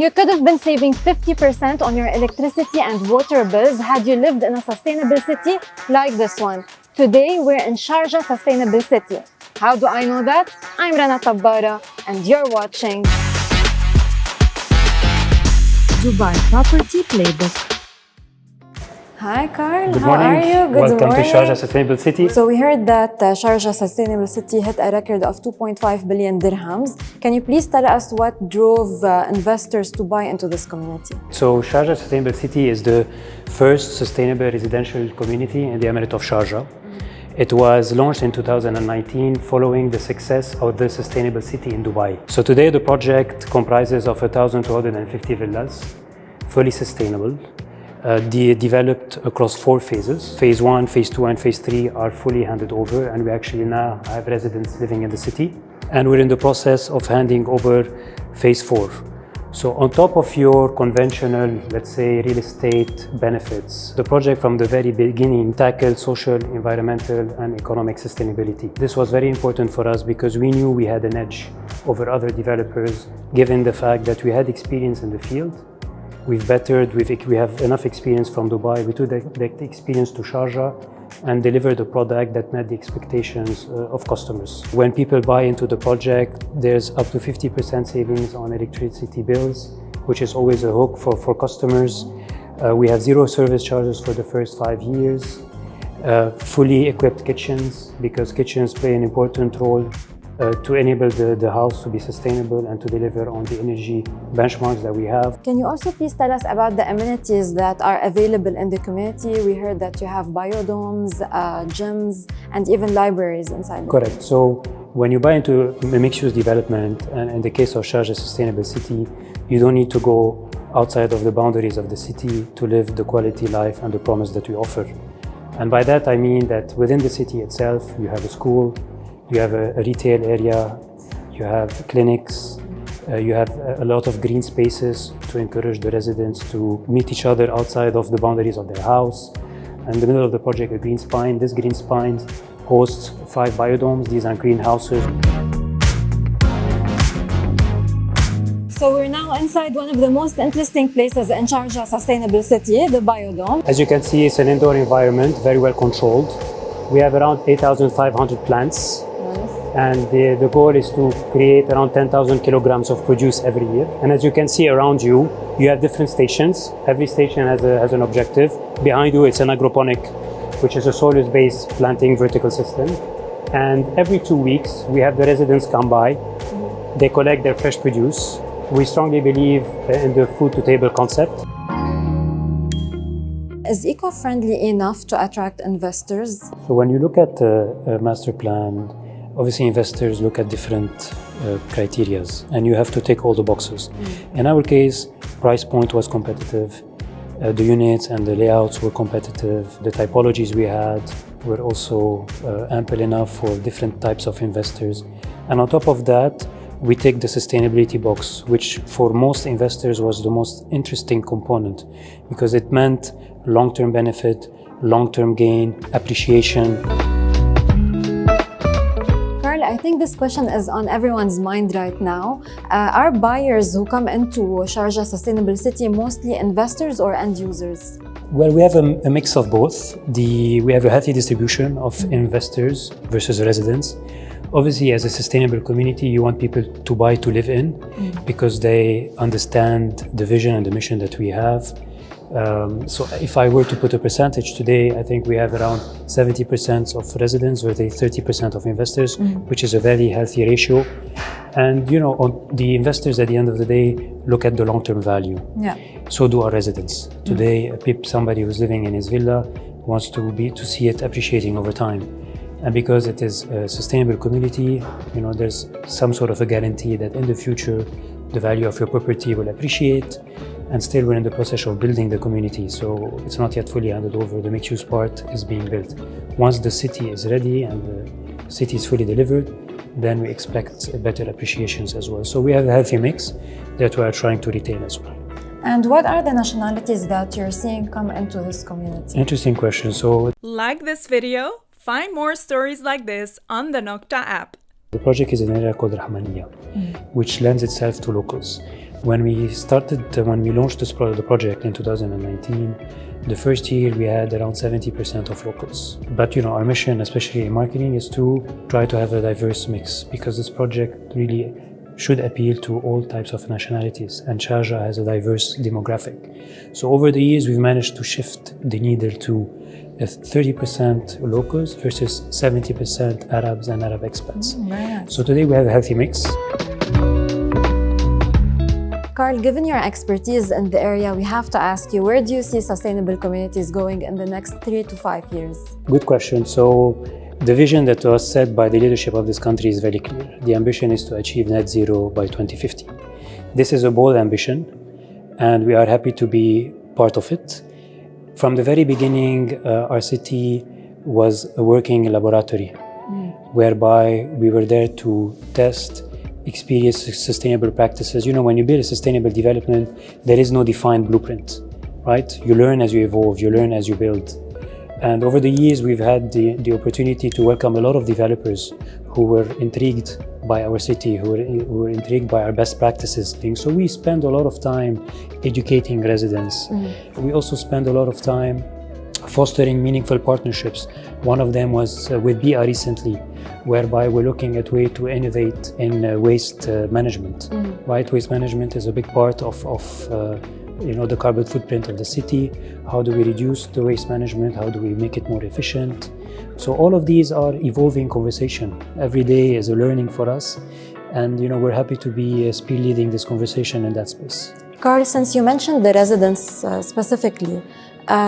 You could have been saving 50% on your electricity and water bills had you lived in a sustainable city like this one. Today, we're in Sharjah Sustainable City. How do I know that? I'm Rana Tabbara, and you're watching Dubai Property Playbook. Hi, Carl. Good How morning. are you? Good Welcome morning. to Sharjah Sustainable City. So we heard that Sharjah Sustainable City hit a record of 2.5 billion dirhams. Can you please tell us what drove investors to buy into this community? So Sharjah Sustainable City is the first sustainable residential community in the Emirate of Sharjah. It was launched in 2019 following the success of the Sustainable City in Dubai. So today the project comprises of 1,250 villas, fully sustainable. Developed across 4 phases. Phase 1, Phase 2 and Phase 3 are fully handed over, and we actually now have residents living in the city. And we're in the process of handing over Phase 4. So on top of your conventional, let's say, real estate benefits, the project from the very beginning tackled social, environmental and economic sustainability. This was very important for us because we knew we had an edge over other developers, given the fact that we had experience in the field. We have enough experience from Dubai. We took that experience to Sharjah and delivered a product that met the expectations of customers. When people buy into the project, there's up to 50% savings on electricity bills, which is always a hook for customers. We have 0 service charges for the first 5 years. Fully equipped kitchens, because kitchens play an important role to enable the house to be sustainable and to deliver on the energy benchmarks that we have. Can you also please tell us about the amenities that are available in the community? We heard that you have biodomes, gyms, and even libraries inside. Correct. So when you buy into a mixed-use development, and in the case of Sharjah Sustainable City, you don't need to go outside of the boundaries of the city to live the quality life and the promise that we offer. And by that I mean that within the city itself, you have a school, you have a retail area, you have clinics, you have a lot of green spaces to encourage the residents to meet each other outside of the boundaries of their house. In the middle of the project, a green spine. This green spine hosts 5 biodomes. These are greenhouses. So we're now inside one of the most interesting places in Sharjah Sustainable City, the Biodome. As you can see, it's an indoor environment, very well controlled. We have around 8,500 plants. And the goal is to create around 10,000 kilograms of produce every year. And as you can see around you, you have different stations. Every station has an objective. Behind you, it's an agroponic, which is a soil-based planting vertical system. And every 2 weeks, we have the residents come by. They collect their fresh produce. We strongly believe in the food-to-table concept. Is eco-friendly enough to attract investors? So when you look at a master plan, obviously investors look at different criteria, and you have to tick all the boxes. In our case, price point was competitive, the units and the layouts were competitive, the typologies we had were also ample enough for different types of investors. And on top of that, we take the sustainability box, which for most investors was the most interesting component because it meant long-term benefit, long-term gain, appreciation. I think this question is on everyone's mind right now. Are buyers who come into Sharjah Sustainable City mostly investors or end users? Well, we have a mix of both. We have a healthy distribution of investors versus residents. Obviously, as a sustainable community, you want people to buy to live in because they understand the vision and the mission that we have. So if I were to put a percentage today, I think we have around 70% of residents versus 30% of investors, which is a very healthy ratio. And the investors at the end of the day look at the long-term value. Yeah. So do our residents. Today, somebody who's living in his villa wants to see it appreciating over time. And because it is a sustainable community, there's some sort of a guarantee that in the future, the value of your property will appreciate. And still we're in the process of building the community, so it's not yet fully handed over. The mixed-use part is being built. Once the city is ready and the city is fully delivered, then we expect better appreciations as well. So we have a healthy mix that we are trying to retain as well. And what are the nationalities that you're seeing come into this community? Interesting question. So, like this video, find more stories like this on the Nokta app. The project is in an area called Rahmaniya, which lends itself to locals. When we launched the project in 2019, the first year we had around 70% of locals. But our mission, especially in marketing, is to try to have a diverse mix, because this project really should appeal to all types of nationalities, and Sharjah has a diverse demographic. So over the years, we've managed to shift the needle to 30% locals versus 70% Arabs and Arab expats. Nice. So today we have a healthy mix. Carl, given your expertise in the area, we have to ask you, where do you see sustainable communities going in the next 3 to 5 years? Good question. So the vision that was set by the leadership of this country is very clear. The ambition is to achieve net zero by 2050. This is a bold ambition, and we are happy to be part of it. From the very beginning, our city was a working laboratory, whereby we were there to test, experience sustainable practices. When you build a sustainable development, there is no defined blueprint, right? You learn as you evolve, you learn as you build. And over the years, we've had the opportunity to welcome a lot of developers who were intrigued by our city, who were intrigued by our best practices. So we spend a lot of time educating residents. We also spend a lot of time fostering meaningful partnerships. One of them was with BIA recently, whereby we're looking at ways to innovate in waste management. Right? Waste management is a big part of the carbon footprint of the city. How do we reduce the waste management? How do we make it more efficient? So all of these are evolving conversation. Every day is a learning for us, and we're happy to be spearleading this conversation in that space. Carl, since you mentioned the residents specifically,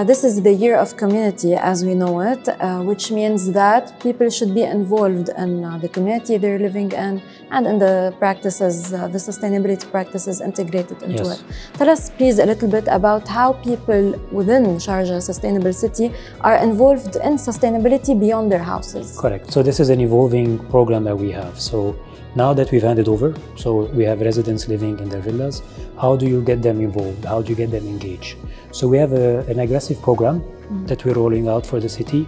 this is the year of community as we know it, which means that people should be involved in the community they're living in and in the practices, the sustainability practices integrated into it. Tell us please a little bit about how people within Sharjah Sustainable City are involved in sustainability beyond their houses. Correct. So this is an evolving program that we have. So now that we've handed over, so we have residents living in their villas, how do you get them involved? How do you get them engaged? So we have an aggressive program that we're rolling out for the city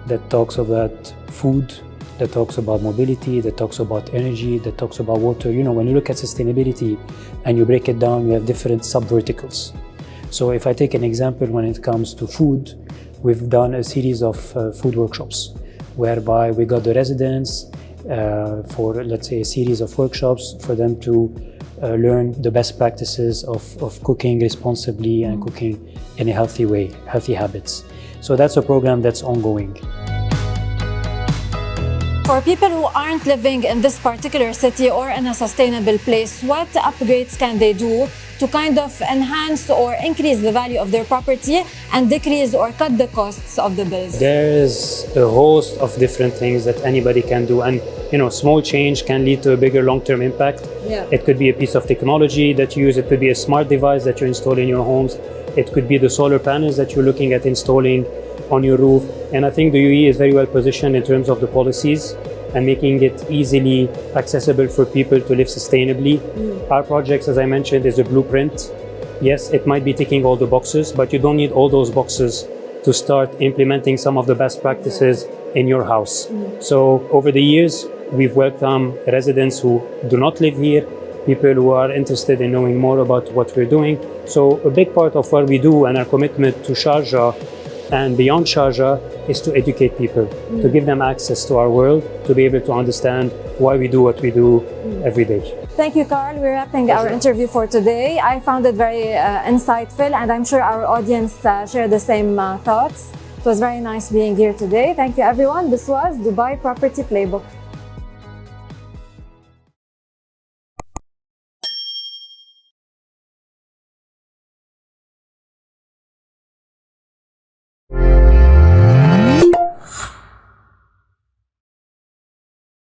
that talks about food, that talks about mobility, that talks about energy, that talks about water. When you look at sustainability and you break it down, you have different sub-verticals. So if I take an example, when it comes to food, we've done a series of food workshops whereby we got the residents for, let's say, a series of workshops for them to learn the best practices of cooking responsibly and cooking in a healthy way, healthy habits. So that's a program that's ongoing. For people who aren't living in this particular city or in a sustainable place, what upgrades can they do to kind of enhance or increase the value of their property and decrease or cut the costs of the bills? There's a host of different things that anybody can do, and small change can lead to a bigger long-term impact. It could be a piece of technology that you use, it could be a smart device that you install in your homes, it could be the solar panels that you're looking at installing on your roof. And I think the UAE is very well positioned in terms of the policies and making it easily accessible for people to live sustainably. Our projects, as I mentioned, is a blueprint. Yes, it might be ticking all the boxes, but you don't need all those boxes to start implementing some of the best practices in your house. So over the years, we've welcomed residents who do not live here, people who are interested in knowing more about what we're doing. So a big part of what we do and our commitment to Sharjah and beyond Sharjah is to educate people, to give them access to our world, to be able to understand why we do what we do every day. Thank you, Carl. We're wrapping our interview for today. I found it very insightful, and I'm sure our audience share the same thoughts. It was very nice being here today. Thank you, everyone. This was Dubai Property Playbook.